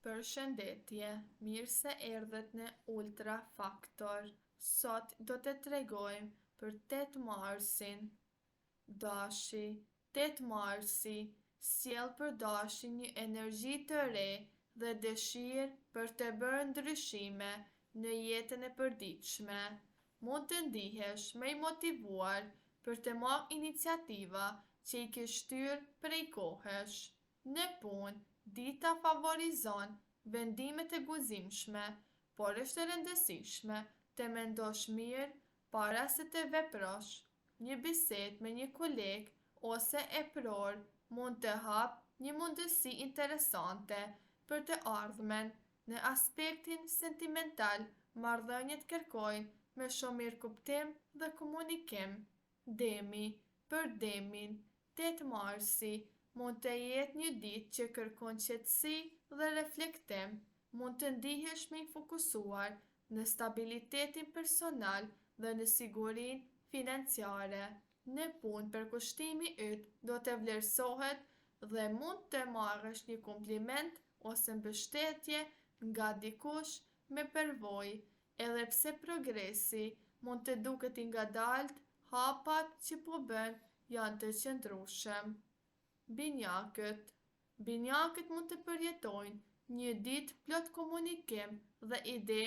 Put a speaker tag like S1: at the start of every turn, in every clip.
S1: Përshëndetje, mirë se erdhët në Ultra Faktor. Sot do të tregojmë për 8 marsin. Dashi, 8 marsi, sjell për dashi një energji të re dhe dëshirë për të bërë ndryshime në jetën e përditshme. Mund të ndihesh më i motivuar për të marrë iniciativa që i ke shtyrë prej kohësh. Në punë, dita favorizon vendimet e guzimshme, por është e rëndësishme të mendosh mirë para se të veprosh. Një bisedë me një koleg ose e pror mund të hapë një mundësi interesante për të ardhmen. Në aspektin sentimental, marrëdhëniet kërkojnë me shumë mirë kuptim dhe komunikim. Demi, për demin, 8 marsi mund të jetë një ditë që kërkon qetësi dhe reflektim. Mund të ndihesh më i fokusuar në stabilitetin personal dhe në sigurinë financiare. Në punë, përkushtimi yt do të vlerësohet dhe mund të marrësh një kompliment ose mbështetje nga dikush me përvojë. Edhe pse progresi mund të duket i ngadalt, hapat që po bën janë të qëndrueshëm. Binjakët mund të përjetojnë një ditë plot komunikim dhe ide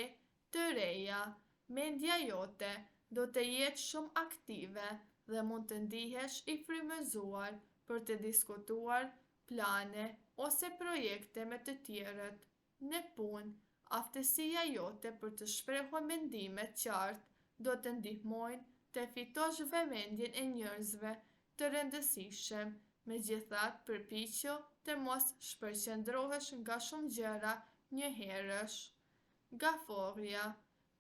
S1: të reja. Mendja jote do të jetë shumë aktive dhe mund të ndihesh i frymëzuar për të diskutuar plane ose projekte me të tjerët. Në punë, aftësia jote për të shprehur mendime të qarta do të ndihmojnë të fitosh vëmendjen e njerëzve të rëndësishëm. Megjithatë, përpiqu të mos shpërqendrohesh nga shumë gjëra njëherësh. Gaforja,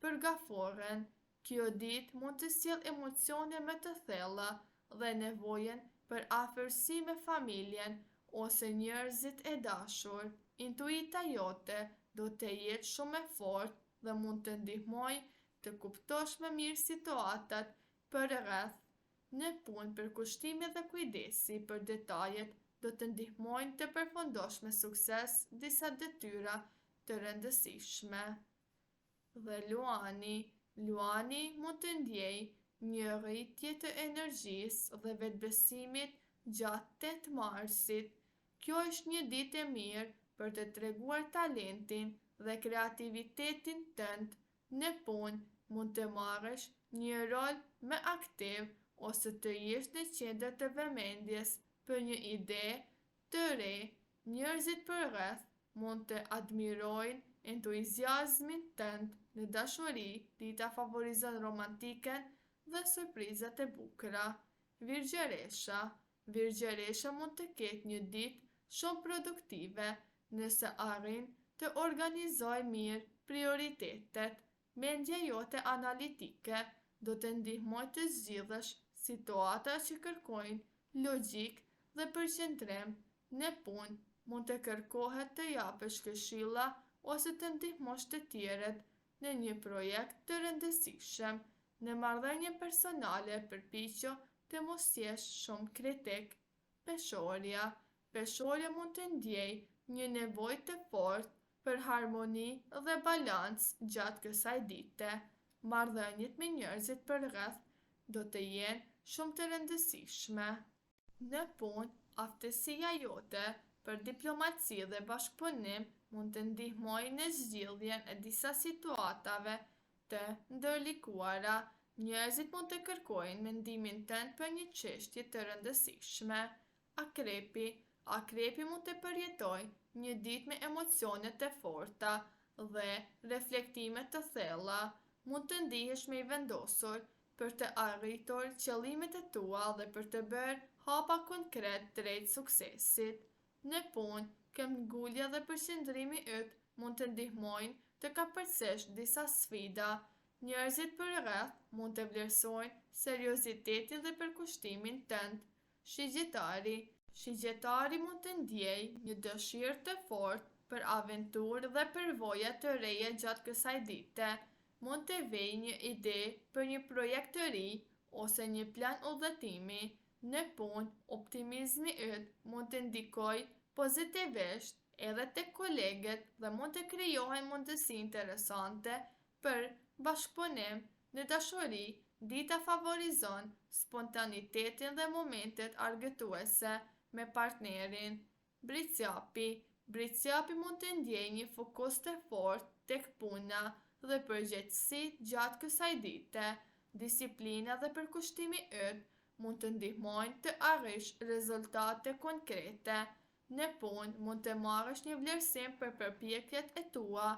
S1: për gaforën, kjo ditë mund të sjellë emocione më të thella dhe nevojën për afërsi me familjen ose njerëzit e dashur. Intuita jote do të jetë shumë e fortë dhe mund të ndihmojë të kuptosh më mirë situatat përreth. Në punë, përkushtimi dhe kujdesi për detajet do të ndihmojnë të përfundosh me sukses disa detyra të rëndësishme. Dhe Luani mund të ndjejë një rritje të energjisë dhe vetbesimit gjatë 8 marsit. Kjo është një ditë e mirë për të treguar talentin dhe kreativitetin tënd. Në punë, mund të marrësh një rol më aktiv ose të jesh në qendër të vëmendjes për një ide të re. Njerëzit përreth mund të admirojnë entuziazmin tënd. Në dashuri, dita favorizon romantikën dhe surprizat e bukura. Virgjëresha mund të ketë një ditë shumë produktive nëse arrin të organizojë mirë prioritetet. Mendja jote analitike do të ndihmojë të zgjidhësh situata që kërkojnë logjik dhe përqendrim. Në punë, mund të kërkohet të japësh këshilla ose të ndihmosh të tjerët në një projekt të rëndësishëm. Në marrëdhënie personale, përpiqu të mos jesh shumë kritik. Peshorja mund të ndjejë një nevojë të fortë për harmoni dhe balancë gjatë kësaj dite. Marrëdhëniet me njerëzit përreth do të jenë shumë të rëndësishme. Në punë, aftësia jote për diplomaci dhe bashkëpunim mund të ndihmojë në zgjidhjen e disa situatave të ndërlikuara. Njerëzit mund të kërkojnë mendimin tënd për një çështje të rëndësishme. Akrepi mund të përjetojë një ditë me emocione të forta dhe reflektime të thella. Mund të ndihesh më i vendosur për të arritur qëllimet e tua dhe për të bërë hapa konkret drejt suksesit. Në punë, këmbgulja dhe përqendrimi yt mund të ndihmojnë të kapërcesh disa sfida. Njerëzit përreth mund të vlerësojnë seriozitetin dhe përkushtimin tënd. Shigjetari mund të ndjejë një dëshirë të fortë për aventurë dhe përvoja të reja gjatë kësaj dite. Mund të vejë një ide për një projekt të ri ose një plan udhëtimi. Në punë, optimizmi yt mund të ndikojë pozitivisht edhe tek kolegët dhe mund të krijohen mundësi interesante për bashkëpunim në dashuri. Dita favorizon spontanitetin dhe momentet argëtuese me partnerin. Britsjapi mund të ndjejë një fokus të fortë tek puna dhe përgjegjësi gjatë kësaj dite. Disiplina dhe përkushtimi yt mund të ndihmojnë të arrish rezultate konkrete. Në punë mund të marrësh një vlerësim për përpjekjet e tua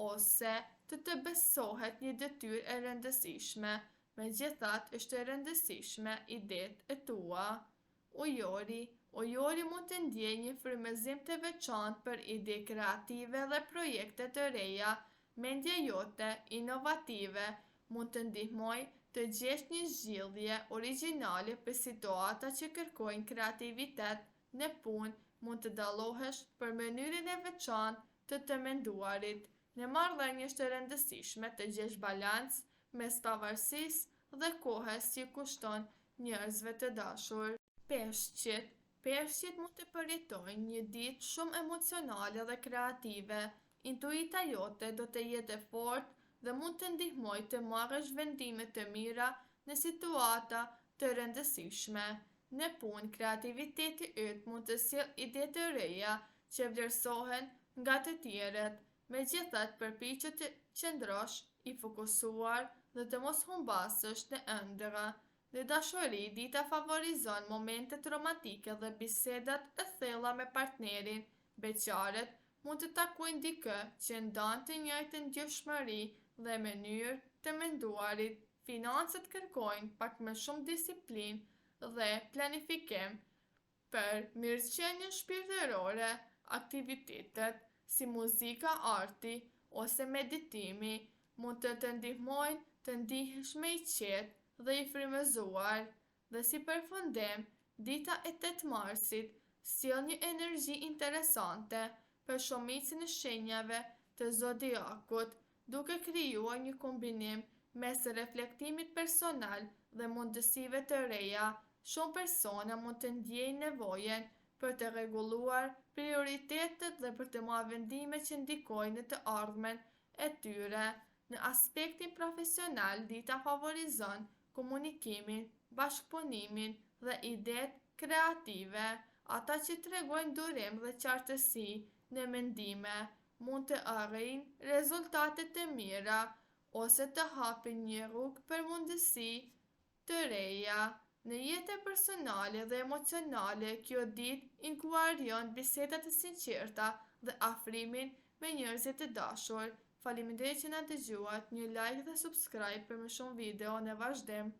S1: ose të besohet një detyrë e rëndësishme. Megjithatë, është e rëndësishme idetë e tua. Ujori mund të ndjejë një frymëzim të veçantë për ide kreative dhe projekte të reja. Mendja jote inovative mund të ndihmojë të gjesh një zgjidhje origjinale për situata që kërkojnë kreativitet. Në punë mund të dallohesh për mënyrën e veçantë të menduarit. Në marrëdhënie është e rëndësishme të gjesh balans mes pavarësisë dhe kohës që kushton njerëzve të dashur. Peshqit mund të përjetojnë një ditë shumë emocionale dhe kreative. Intuita jote do të jetë e fortë dhe mund të ndihmojë të marrësh vendime të mira në situata të rëndësishme. Në punë, kreativiteti yt mund të sjellë ide të reja që vlerësohen nga të tjerët. Megjithatë, përpiqu të qëndrosh i fokusuar dhe të mos humbasësh në ëndra. Në dashuri, dita favorizon momentet romantike dhe bisedat e thella me partnerin. Beqarët mund të takojnë dikë që ndan të njëjtën ndjeshmëri dhe mënyrë të menduarit. Financat kërkojnë pak më shumë disiplinë dhe planifikim. Për mirëqenien shpirtërore, aktivitetet si muzika, arti ose meditimi mund të të ndihmojnë të ndihesh më i qetë dhe i frymëzuar. Dhe si përfundim, dita e 8 marsit sjell një energji interesante për shumicën e shenjave të zodiakut, duke krijuar një kombinim mes reflektimit personal dhe mundësive të reja. Shumë persona mund të ndjejnë nevojën për të rregulluar prioritetet dhe për të marrë vendime që ndikojnë në të ardhmen e tyre. Në aspektin profesional, dita favorizon komunikimin, bashkëpunimin dhe idetë kreative. Ata që tregojnë durim dhe qartësi në mendime mund të arrijnë rezultate të mira ose të hapin një rrugë për mundësi të reja. Në jetën personale dhe emocionale, kjo ditë inkurajon biseda të sinqerta dhe afrimin me njerëzit të dashur. Faleminderit që na dëgjuat, një like dhe subscribe për më shumë video në vazhdim.